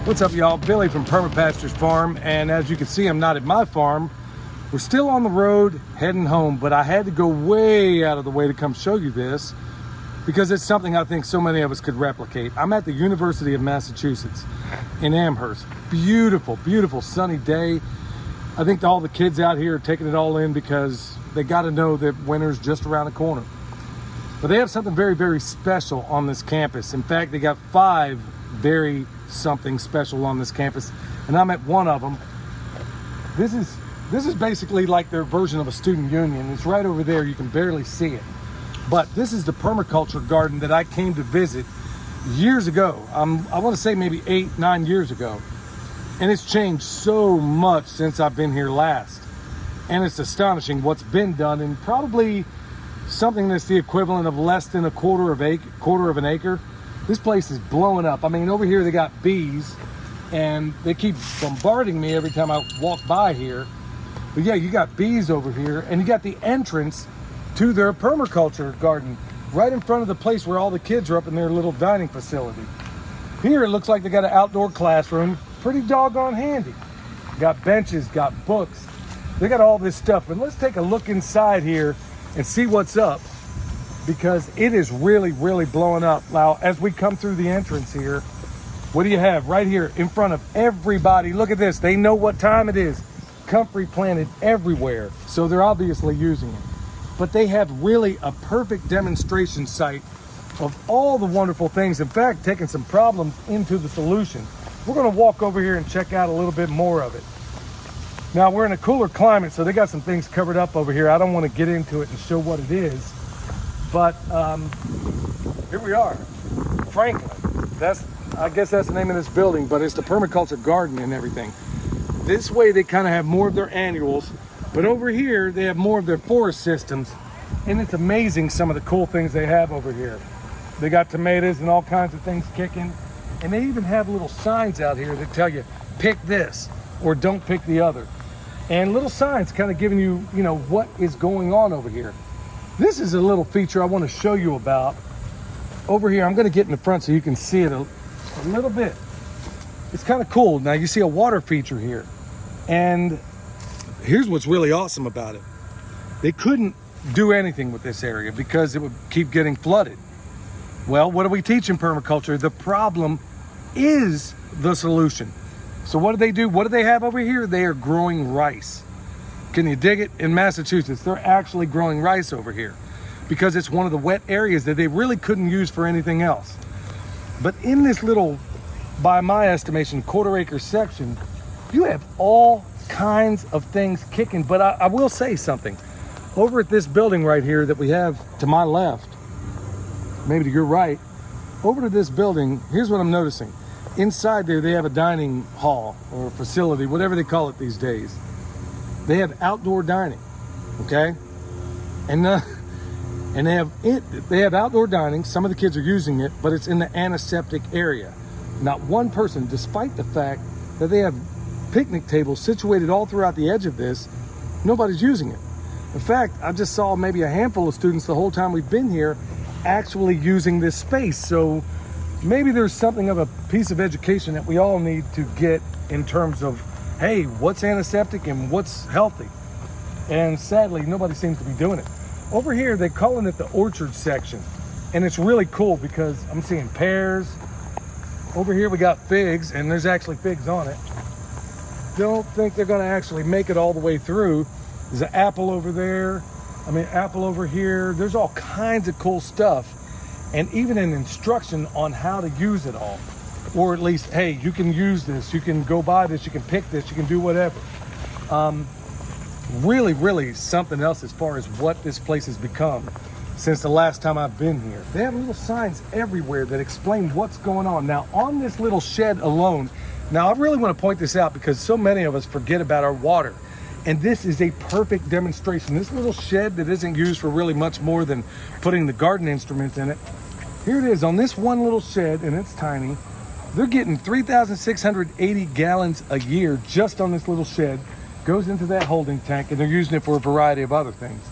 What's up, y'all? Billy from Perma Pastures Farm, and as you can see, I'm not at my farm. We're still on the road heading home, but I had to go way out of the way to come show you this because it's something I think so many of us could replicate. I'm at the University of Massachusetts in Amherst. Beautiful, beautiful sunny day. I think all the kids out here are taking it all in because they got to know that winter's just around the corner. But they have something very, very special on this campus. In fact, they got 5 very something special on this campus, and I'm at one of them. This is basically like their version of a student union. It's right over there. You can barely see it. But this is the permaculture garden that I came to visit years ago. I want to say maybe 8-9 years ago. And it's changed so much since I've been here last. And it's astonishing what's been done in probably something that's the equivalent of less than a quarter of an acre. This place is blowing up. I mean, over here they got bees, and they keep bombarding me every time I walk by here. But yeah, you got bees over here, and you got the entrance to their permaculture garden right in front of the place where all the kids are up in their little dining facility. Here it looks like they got an outdoor classroom, pretty doggone handy. Got benches, got books. They got all this stuff. And let's take a look inside here and see what's up, because it is really, really blowing up. Now, as we come through the entrance here, what do you have right here in front of everybody? Look at this. They know what time it is. Comfrey planted everywhere, so they're obviously using it. But they have really a perfect demonstration site of all the wonderful things. In fact, taking some problems into the solution. We're going to walk over here and check out a little bit more of it. Now, we're in a cooler climate, so they got some things covered up over here. I don't want to get into it and show what it is. But here we are, Franklin. I guess that's the name of this building, but it's the permaculture garden and everything. This way they kind of have more of their annuals, but over here they have more of their forest systems, and it's amazing some of the cool things they have over here. They got tomatoes and all kinds of things kicking, and they even have little signs out here that tell you, pick this or don't pick the other. And little signs kind of giving you, what is going on over here. This is a little feature I want to show you about. Over here, I'm going to get in the front so you can see it a little bit. It's kind of cool. Now you see a water feature here. And here's what's really awesome about it. They couldn't do anything with this area because it would keep getting flooded. Well, what do we teach in permaculture? The problem is the solution. So what do they do? What do they have over here? They are growing rice. Can you dig it? In Massachusetts, they're actually growing rice over here because it's one of the wet areas that they really couldn't use for anything else. But in this little, by my estimation, quarter-acre section, you have all kinds of things kicking. But I will say something. Over at this building right here that we have to my left, maybe to your right, over to this building, here's what I'm noticing. Inside there, they have a dining hall or facility, whatever they call it these days. They have outdoor dining, okay? And they have outdoor dining. Some of the kids are using it, but it's in the antiseptic area. Not one person, despite the fact that they have picnic tables situated all throughout the edge of this, nobody's using it. In fact, I just saw maybe a handful of students the whole time we've been here actually using this space. So maybe there's something of a piece of education that we all need to get in terms of, hey, what's antiseptic and what's healthy? And sadly, nobody seems to be doing it. Over here, they're calling it the orchard section. And it's really cool because I'm seeing pears. Over here, we got figs, and there's actually figs on it. Don't think they're gonna actually make it all the way through. There's an apple over there. Apple over here. There's all kinds of cool stuff. And even an instruction on how to use it all. Or at least, hey, you can use this, you can go buy this, you can pick this, you can do whatever. Really, really something else as far as what this place has become since the last time I've been here. They have little signs everywhere that explain what's going on. Now, on this little shed alone, now I really want to point this out because so many of us forget about our water. And this is a perfect demonstration. This little shed that isn't used for really much more than putting the garden instruments in it. Here it is on this one little shed, and it's tiny. They're getting 3,680 gallons a year just on this little shed. Goes into that holding tank, and they're using it for a variety of other things.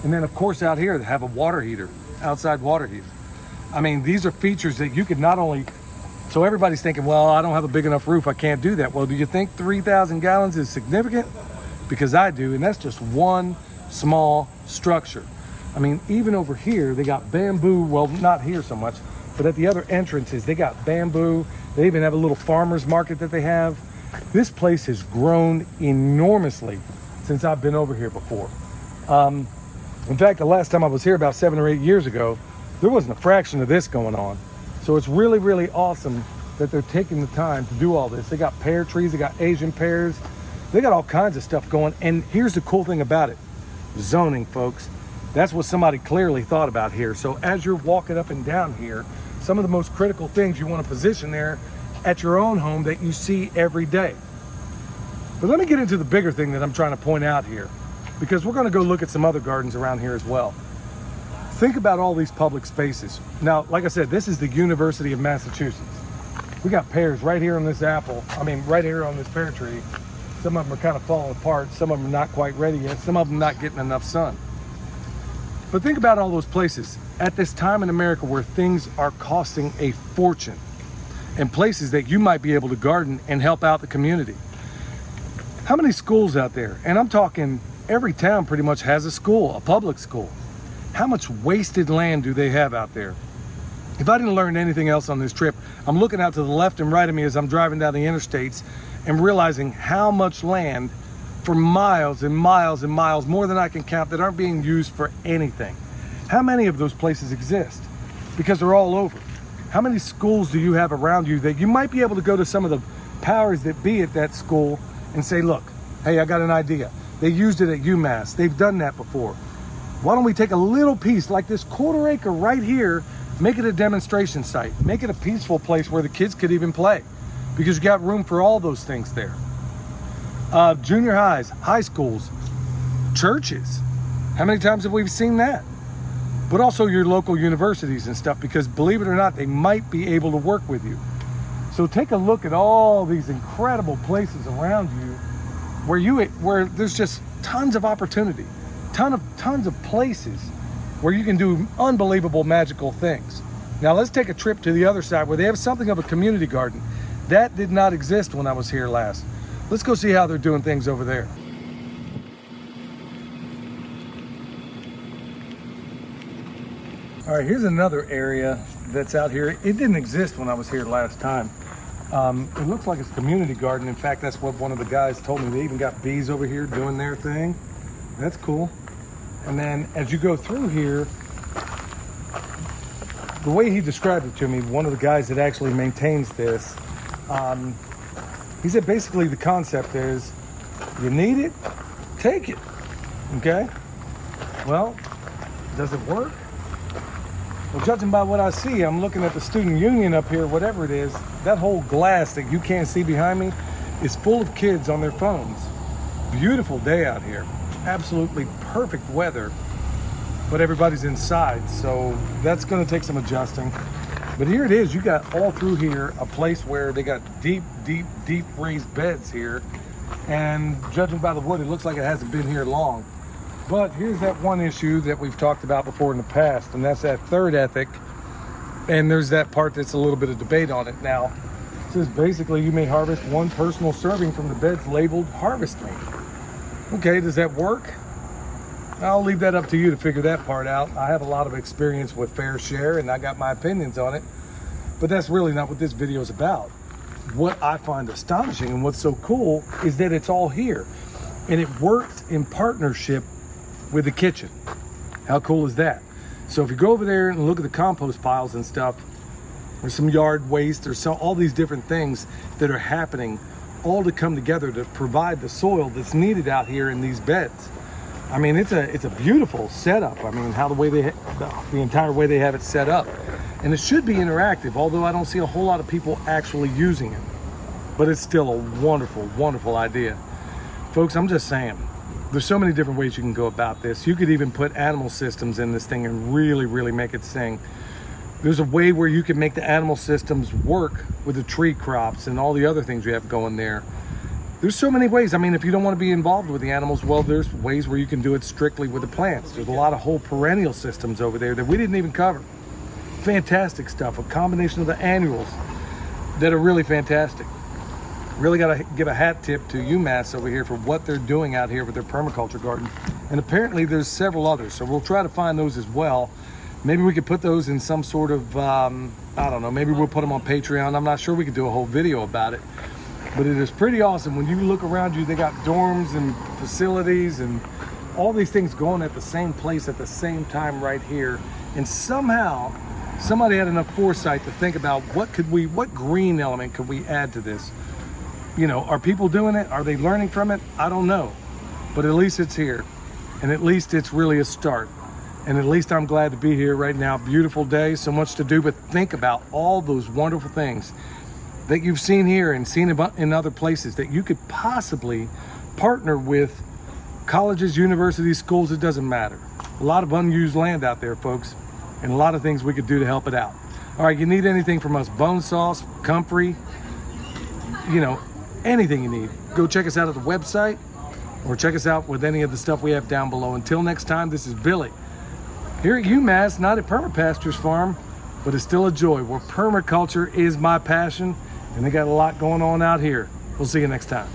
And then, of course, out here, they have a water heater, outside water heater. These are features that you could not only So everybody's thinking, well, I don't have a big enough roof, I can't do that. Well, do you think 3,000 gallons is significant? Because I do, and that's just one small structure. I mean, even over here, they got bamboo, well, not here so much, but at the other entrances, they got bamboo. They even have a little farmer's market that they have. This place has grown enormously since I've been over here before. In fact, the last time I was here about 7 or 8 years ago, there wasn't a fraction of this going on. So it's really, really awesome that they're taking the time to do all this. They got pear trees, they got Asian pears, they got all kinds of stuff going. And here's the cool thing about it, zoning, folks. That's what somebody clearly thought about here. So as you're walking up and down here, some of the most critical things you want to position there at your own home that you see every day. But let me get into the bigger thing that I'm trying to point out here, because we're going to go look at some other gardens around here as well. Think about all these public spaces. Now, like I said, this is the University of Massachusetts. We got pears right here on this apple. I mean, right here on this pear tree. Some of them are kind of falling apart. Some of them are not quite ready yet. Some of them not getting enough sun. But think about all those places at this time in America where things are costing a fortune, and places that you might be able to garden and help out the community. How many schools out there? And I'm talking every town pretty much has a school, a public school. How much wasted land do they have out there? If I didn't learn anything else on this trip, I'm looking out to the left and right of me as I'm driving down the interstates and realizing how much land for miles and miles and miles, more than I can count, that aren't being used for anything. How many of those places exist? Because they're all over. How many schools do you have around you that you might be able to go to some of the powers that be at that school and say, look, hey, I got an idea. They used it at UMass. They've done that before. Why don't we take a little piece like this 1/4 acre right here, make it a demonstration site, make it a peaceful place where the kids could even play, because you got room for all those things there. Junior highs, high schools, churches. How many times have we seen that? But also your local universities and stuff, because believe it or not, they might be able to work with you. So take a look at all these incredible places around you where there's just tons of opportunity. Tons of places where you can do unbelievable magical things. Now let's take a trip to the other side where they have something of a community garden. That did not exist when I was here last. Let's go see how they're doing things over there. All right, here's another area that's out here. It didn't exist when I was here last time. It looks like it's a community garden. In fact, that's what one of the guys told me. They even got bees over here doing their thing. That's cool. And then as you go through here, the way he described it to me, one of the guys that actually maintains this, he said basically the concept is, you need it, take it, okay? Well, does it work? Well, judging by what I see, I'm looking at the student union up here, whatever it is, that whole glass that you can't see behind me is full of kids on their phones. Beautiful day out here. Absolutely perfect weather, but everybody's inside, so that's going to take some adjusting. But here it is. You got all through here a place where they got deep raised beds here, and judging by the wood, it looks like it hasn't been here long. But here's that one issue that we've talked about before in the past, and that's that third ethic. And there's that part that's a little bit of debate on it now. It says basically you may harvest one personal serving from the beds labeled harvest me. Okay, does that work? I'll leave that up to you to figure that part out. I have a lot of experience with fair share, and I got my opinions on it, but that's really not what this video is about. What I find astonishing and what's so cool is that it's all here, and it works in partnership with the kitchen. How cool is that? So if you go over there and look at the compost piles and stuff, there's some yard waste, there's all these different things that are happening, all to come together to provide the soil that's needed out here in these beds. I mean, it's a beautiful setup. I mean, how the entire way they have it set up, and it should be interactive. Although I don't see a whole lot of people actually using it, but it's still a wonderful idea, folks. I'm just saying, there's so many different ways you can go about this. You could even put animal systems in this thing and really make it sing. There's a way where you can make the animal systems work with the tree crops and all the other things you have going there. There's so many ways. I mean, if you don't want to be involved with the animals, well, there's ways where you can do it strictly with the plants. There's a lot of whole perennial systems over there that we didn't even cover. Fantastic stuff, a combination of the annuals. that are really fantastic. Really got to give a hat tip to UMass over here for what they're doing out here with their permaculture garden. And apparently there's several others, so we'll try to find those as well. Maybe we could put those in some sort of, I don't know, maybe we'll put them on Patreon. I'm not sure we could do a whole video about it. But it is pretty awesome. When you look around you, they got dorms and facilities and all these things going at the same place at the same time right here. And somehow, somebody had enough foresight to think about what green element could we add to this? You know, are people doing it? Are they learning from it? I don't know. But at least it's here. And at least it's really a start. And at least I'm glad to be here right now. Beautiful day, so much to do, but think about all those wonderful things that you've seen here and seen in other places that you could possibly partner with colleges, universities, schools, it doesn't matter. A lot of unused land out there, folks, and a lot of things we could do to help it out. All right, you need anything from us, bone sauce, comfrey, you know, anything you need, go check us out at the website or check us out with any of the stuff we have down below. Until next time, this is Billy here at UMass, not at Perma Pastures Farm, but it's still a joy where permaculture is my passion, and they got a lot going on out here. We'll see you next time.